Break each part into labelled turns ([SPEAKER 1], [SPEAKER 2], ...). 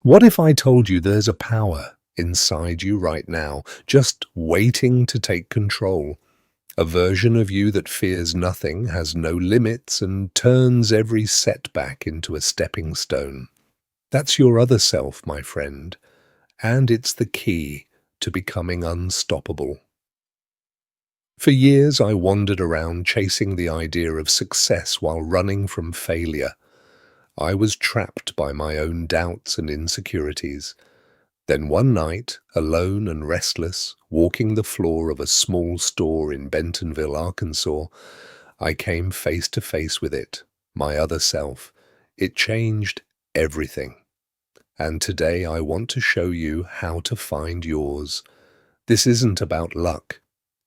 [SPEAKER 1] What if I told you there's a power inside you right now, just waiting to take control? A version of you that fears nothing, has no limits, and turns every setback into a stepping stone. That's your other self, my friend, and it's the key to becoming unstoppable. For years, I wandered around chasing the idea of success while running from failure. I was trapped by my own doubts and insecurities. Then one night, alone and restless, walking the floor of a small store in Bentonville, Arkansas, I came face to face with it, my other self. It changed everything. And today I want to show you how to find yours. This isn't about luck.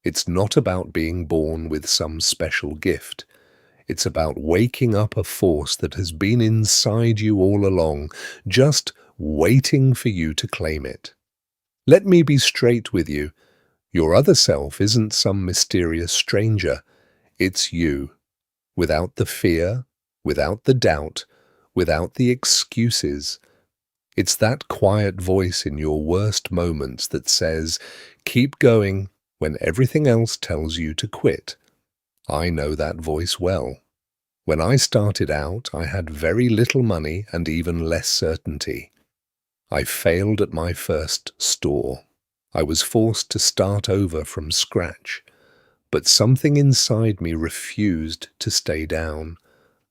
[SPEAKER 1] It's not about being born with some special gift. It's about waking up a force that has been inside you all along, just waiting for you to claim it. Let me be straight with you. Your other self isn't some mysterious stranger. It's you. Without the fear, without the doubt, without the excuses. It's that quiet voice in your worst moments that says, keep going when everything else tells you to quit. I know that voice well. When I started out, I had very little money and even less certainty. I failed at my first store. I was forced to start over from scratch. But something inside me refused to stay down.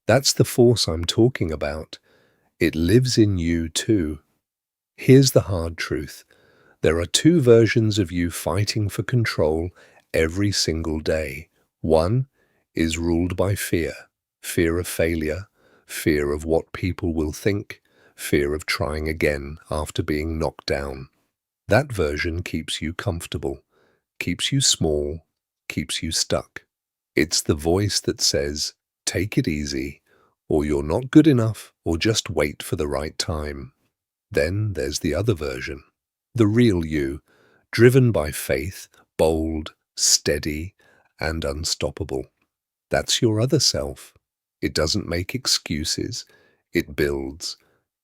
[SPEAKER 1] That's the force I'm talking about. It lives in you too. Here's the hard truth. There are two versions of you fighting for control every single day. One is ruled by fear. Fear of failure, fear of what people will think, fear of trying again after being knocked down. That version keeps you comfortable, keeps you small, keeps you stuck. It's the voice that says, take it easy, or you're not good enough, or just wait for the right time. Then there's the other version, the real you, driven by faith, bold, steady, and unstoppable. That's your other self. It doesn't make excuses. It builds.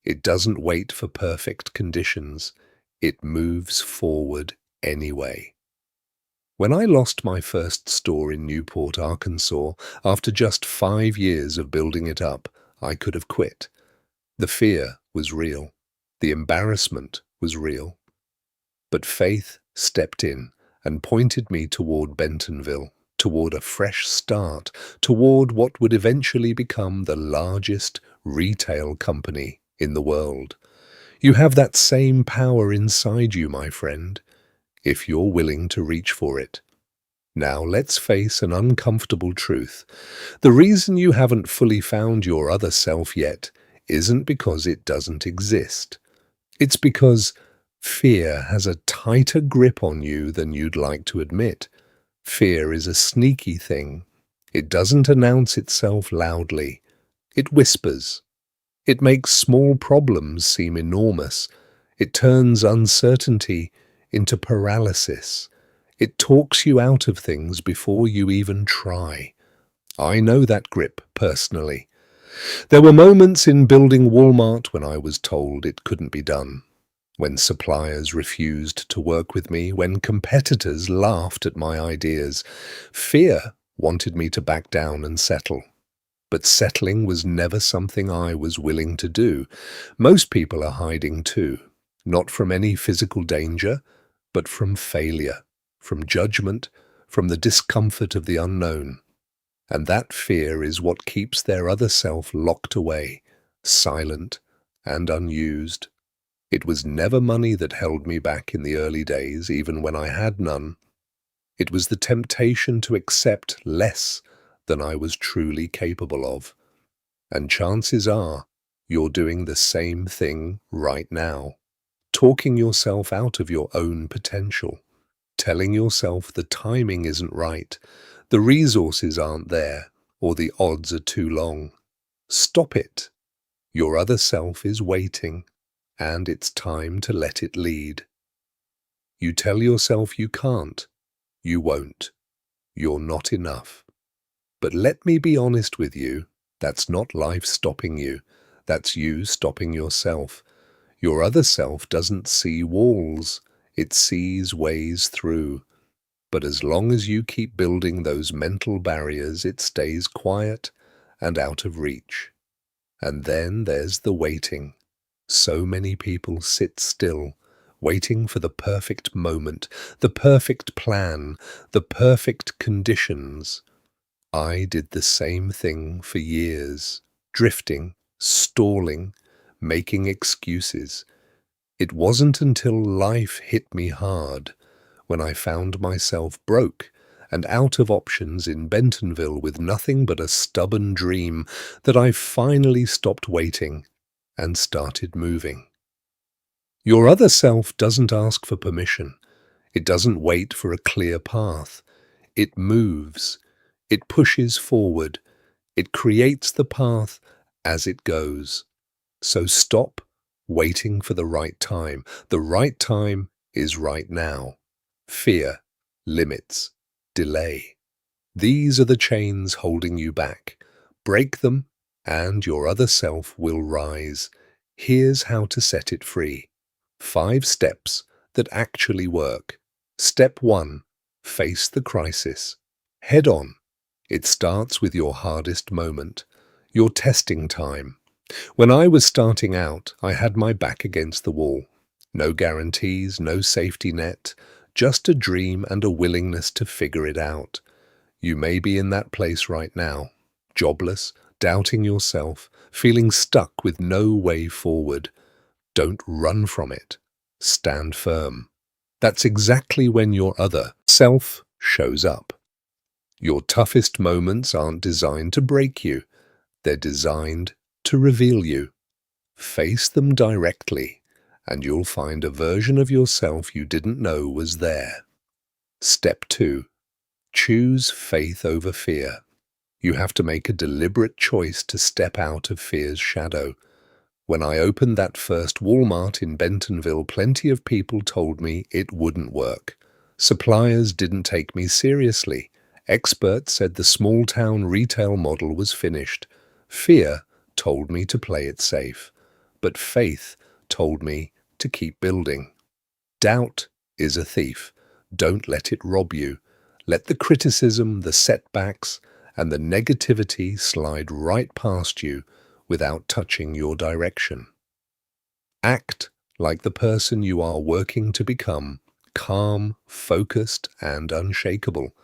[SPEAKER 1] It doesn't wait for perfect conditions. It moves forward anyway. When I lost my first store in Newport, Arkansas, after just 5 years of building it up, I could have quit. The fear was real. The embarrassment was real. But faith stepped in and pointed me toward Bentonville, toward a fresh start, toward what would eventually become the largest retail company in the world. You have that same power inside you, my friend, if you're willing to reach for it. Now let's face an uncomfortable truth. The reason you haven't fully found your other self yet isn't because it doesn't exist. It's because fear has a tighter grip on you than you'd like to admit. Fear is a sneaky thing. It doesn't announce itself loudly. It whispers. It makes small problems seem enormous. It turns uncertainty into paralysis. It talks you out of things before you even try. I know that grip personally. There were moments in building Walmart when I was told it couldn't be done, when suppliers refused to work with me, when competitors laughed at my ideas. Fear wanted me to back down and settle. But settling was never something I was willing to do. Most people are hiding too, not from any physical danger, but from failure, from judgment, from the discomfort of the unknown. And that fear is what keeps their other self locked away, silent and unused. It was never money that held me back in the early days, even when I had none. It was the temptation to accept less than I was truly capable of. And chances are you're doing the same thing right now, talking yourself out of your own potential, telling yourself the timing isn't right, the resources aren't there, or the odds are too long. Stop it. Your other self is waiting, and it's time to let it lead. You tell yourself you can't, you won't, you're not enough. But let me be honest with you, that's not life stopping you, that's you stopping yourself. Your other self doesn't see walls, it sees ways through. But as long as you keep building those mental barriers, it stays quiet and out of reach. And then there's the waiting. So many people sit still, waiting for the perfect moment, the perfect plan, the perfect conditions. I did the same thing for years, drifting, stalling, making excuses. It wasn't until life hit me hard, when I found myself broke and out of options in Bentonville with nothing but a stubborn dream, that I finally stopped waiting and started moving. Your other self doesn't ask for permission. It doesn't wait for a clear path. It moves. It pushes forward. It creates the path as it goes. So stop waiting for the right time. The right time is right now. Fear, limits, delay. These are the chains holding you back. Break them, and your other self will rise. Here's how to set it free. 5 steps that actually work. Step 1. Face the crisis. Head on. It starts with your hardest moment, your testing time. When I was starting out, I had my back against the wall. No guarantees, no safety net, just a dream and a willingness to figure it out. You may be in that place right now, jobless, doubting yourself, feeling stuck with no way forward. Don't run from it. Stand firm. That's exactly when your other self shows up. Your toughest moments aren't designed to break you. They're designed to reveal you. Face them directly, and you'll find a version of yourself you didn't know was there. Step 2. Choose faith over fear. You have to make a deliberate choice to step out of fear's shadow. When I opened that first Walmart in Bentonville, plenty of people told me it wouldn't work. Suppliers didn't take me seriously. Experts said the small-town retail model was finished. Fear told me to play it safe, but faith told me to keep building. Doubt is a thief. Don't let it rob you. Let the criticism, the setbacks, and the negativity slide right past you without touching your direction. Act like the person you are working to become, calm, focused, and unshakable.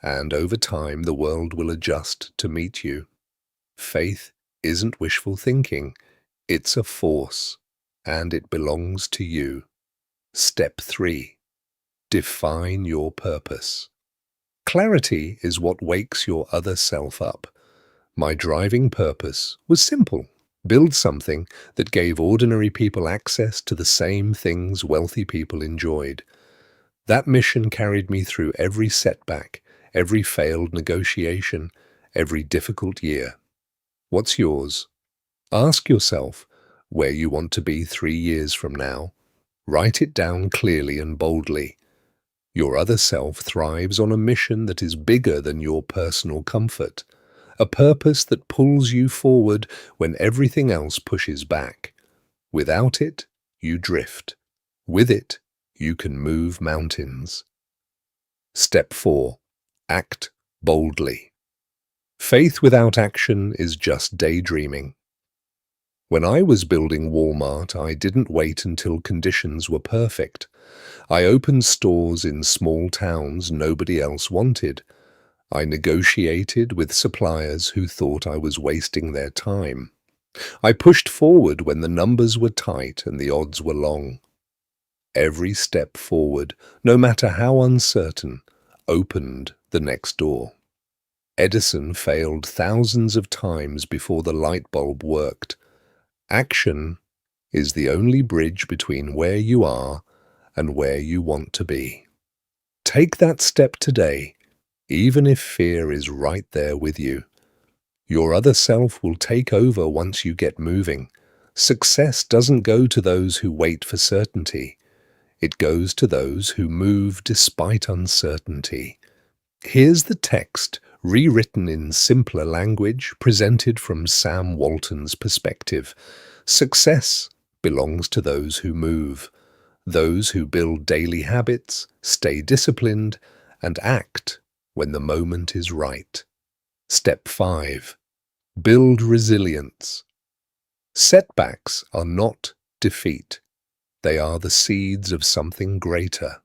[SPEAKER 1] And over time, the world will adjust to meet you. Faith isn't wishful thinking. It's a force, and it belongs to you. Step 3. Define your purpose. Clarity is what wakes your other self up. My driving purpose was simple. Build something that gave ordinary people access to the same things wealthy people enjoyed. That mission carried me through every setback, every failed negotiation, every difficult year. What's yours? Ask yourself where you want to be 3 years from now. Write it down clearly and boldly. Your other self thrives on a mission that is bigger than your personal comfort, a purpose that pulls you forward when everything else pushes back. Without it, you drift. With it, you can move mountains. Step 4. Act boldly. Faith without action is just daydreaming. When I was building Walmart, I didn't wait until conditions were perfect. I opened stores in small towns nobody else wanted. I negotiated with suppliers who thought I was wasting their time. I pushed forward when the numbers were tight and the odds were long. Every step forward, no matter how uncertain, opened the next door. Edison failed thousands of times before the light bulb worked. Action is the only bridge between where you are and where you want to be. Take that step today, even if fear is right there with you. Your other self will take over once you get moving. Success doesn't go to those who wait for certainty. It goes to those who move despite uncertainty. Here's the text, rewritten in simpler language, presented from Sam Walton's perspective. Success belongs to those who move, those who build daily habits, stay disciplined, and act when the moment is right. Step 5. Build resilience. Setbacks are not defeat. They are the seeds of something greater.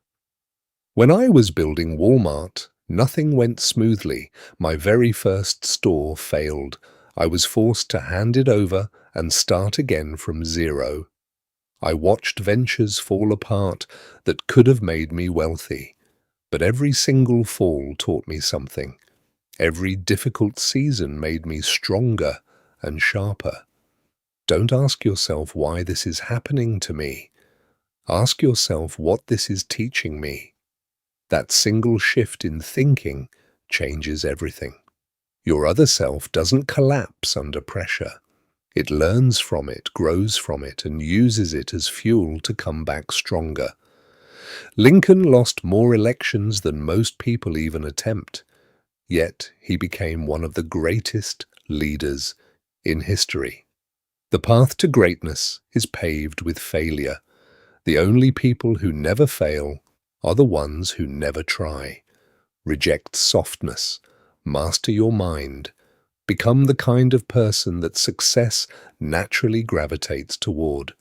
[SPEAKER 1] When I was building Walmart, nothing went smoothly. My very first store failed. I was forced to hand it over and start again from zero. I watched ventures fall apart that could have made me wealthy. But every single fall taught me something. Every difficult season made me stronger and sharper. Don't ask yourself why this is happening to me. Ask yourself what this is teaching me. That single shift in thinking changes everything. Your other self doesn't collapse under pressure. It learns from it, grows from it, and uses it as fuel to come back stronger. Lincoln lost more elections than most people even attempt, yet he became one of the greatest leaders in history. The path to greatness is paved with failure. The only people who never fail are the ones who never try. Reject softness, master your mind, become the kind of person that success naturally gravitates toward.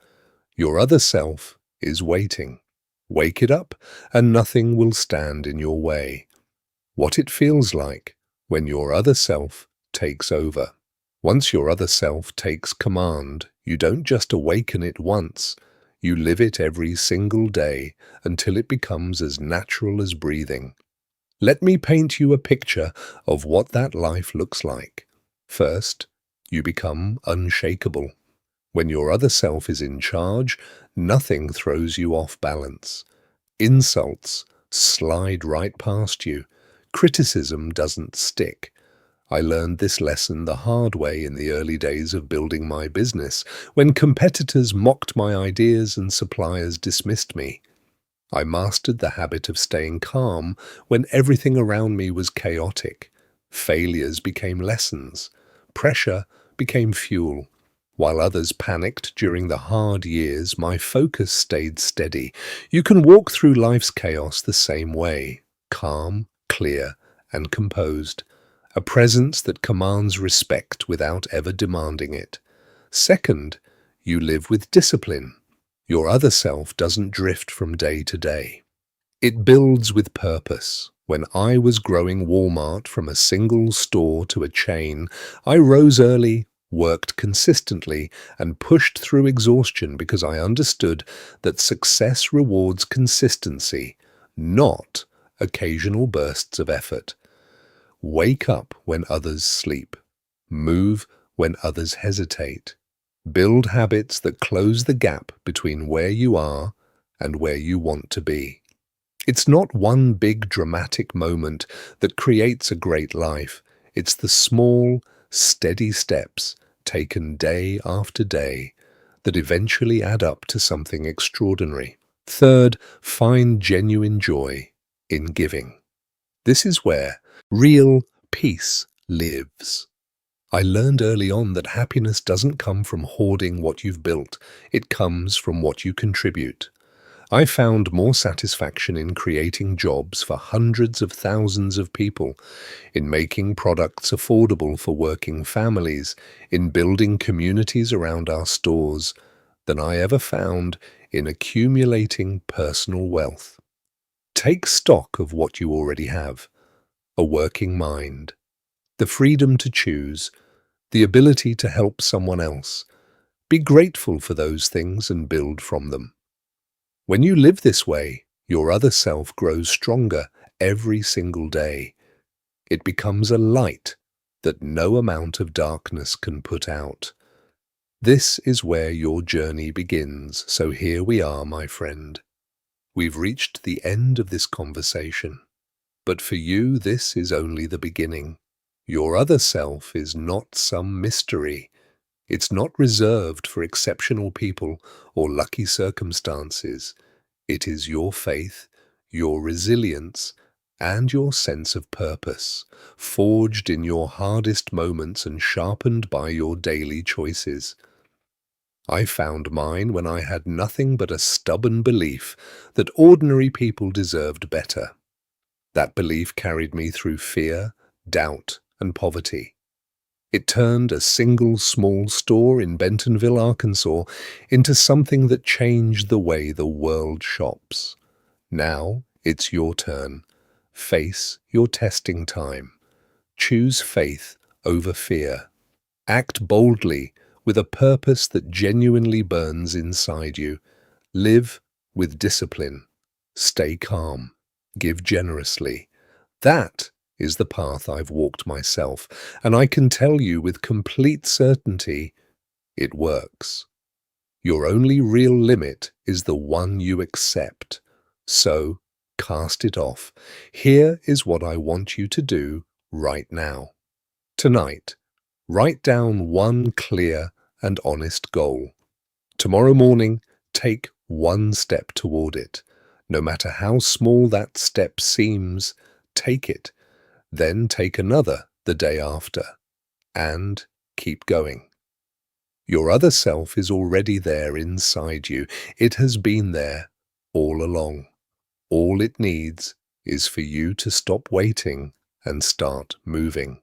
[SPEAKER 1] Your other self is waiting. Wake it up, and nothing will stand in your way. What it feels like when your other self takes over. Once your other self takes command, you don't just awaken it once. You live it every single day until it becomes as natural as breathing. Let me paint you a picture of what that life looks like. First, you become unshakable. When your other self is in charge, nothing throws you off balance. Insults slide right past you. Criticism doesn't stick. I learned this lesson the hard way in the early days of building my business, when competitors mocked my ideas and suppliers dismissed me. I mastered the habit of staying calm when everything around me was chaotic. Failures became lessons. Pressure became fuel. While others panicked during the hard years, my focus stayed steady. You can walk through life's chaos the same way, calm, clear, and composed. A presence that commands respect without ever demanding it. Second, you live with discipline. Your other self doesn't drift from day to day. It builds with purpose. When I was growing Walmart from a single store to a chain, I rose early, worked consistently, and pushed through exhaustion because I understood that success rewards consistency, not occasional bursts of effort. Wake up when others sleep. Move when others hesitate. Build habits that close the gap between where you are and where you want to be. It's not one big dramatic moment that creates a great life. It's the small, steady steps taken day after day that eventually add up to something extraordinary. Third, find genuine joy in giving. This is where real peace lives. I learned early on that happiness doesn't come from hoarding what you've built. It comes from what you contribute. I found more satisfaction in creating jobs for hundreds of thousands of people, in making products affordable for working families, in building communities around our stores, than I ever found in accumulating personal wealth. Take stock of what you already have: a working mind, the freedom to choose, the ability to help someone else. Be grateful for those things and build from them. When you live this way, your other self grows stronger every single day. It becomes a light that no amount of darkness can put out. This is where your journey begins, so here we are, my friend. We've reached the end of this conversation, but for you this is only the beginning. Your other self is not some mystery. It's not reserved for exceptional people or lucky circumstances. It is your faith, your resilience, and your sense of purpose, forged in your hardest moments and sharpened by your daily choices. I found mine when I had nothing but a stubborn belief that ordinary people deserved better. That belief carried me through fear, doubt, and poverty. It turned a single small store in Bentonville, Arkansas, into something that changed the way the world shops. Now it's your turn. Face your testing time. Choose faith over fear. Act boldly with a purpose that genuinely burns inside you. Live with discipline. Stay calm. Give generously. That is the path I've walked myself, and I can tell you with complete certainty, it works. Your only real limit is the one you accept. So, cast it off. Here is what I want you to do right now. Tonight, write down one clear and honest goal. Tomorrow morning, take one step toward it. No matter how small that step seems, take it. Then take another the day after. And keep going. Your other self is already there inside you. It has been there all along. All it needs is for you to stop waiting and start moving.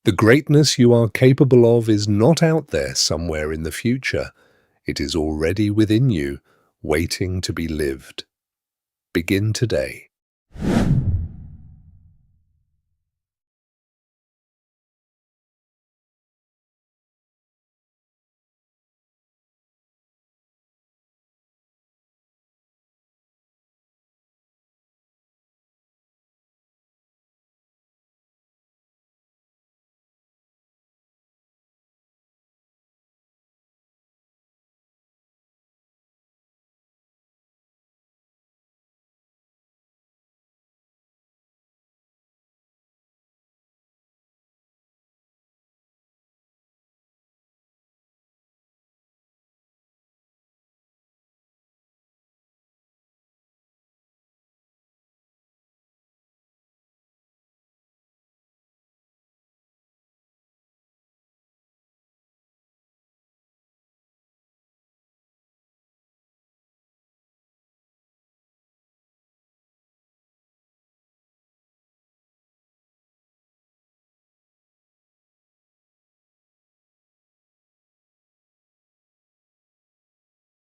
[SPEAKER 1] The greatness you are capable of is not out there somewhere in the future. It is already within you, waiting to be lived. Begin today.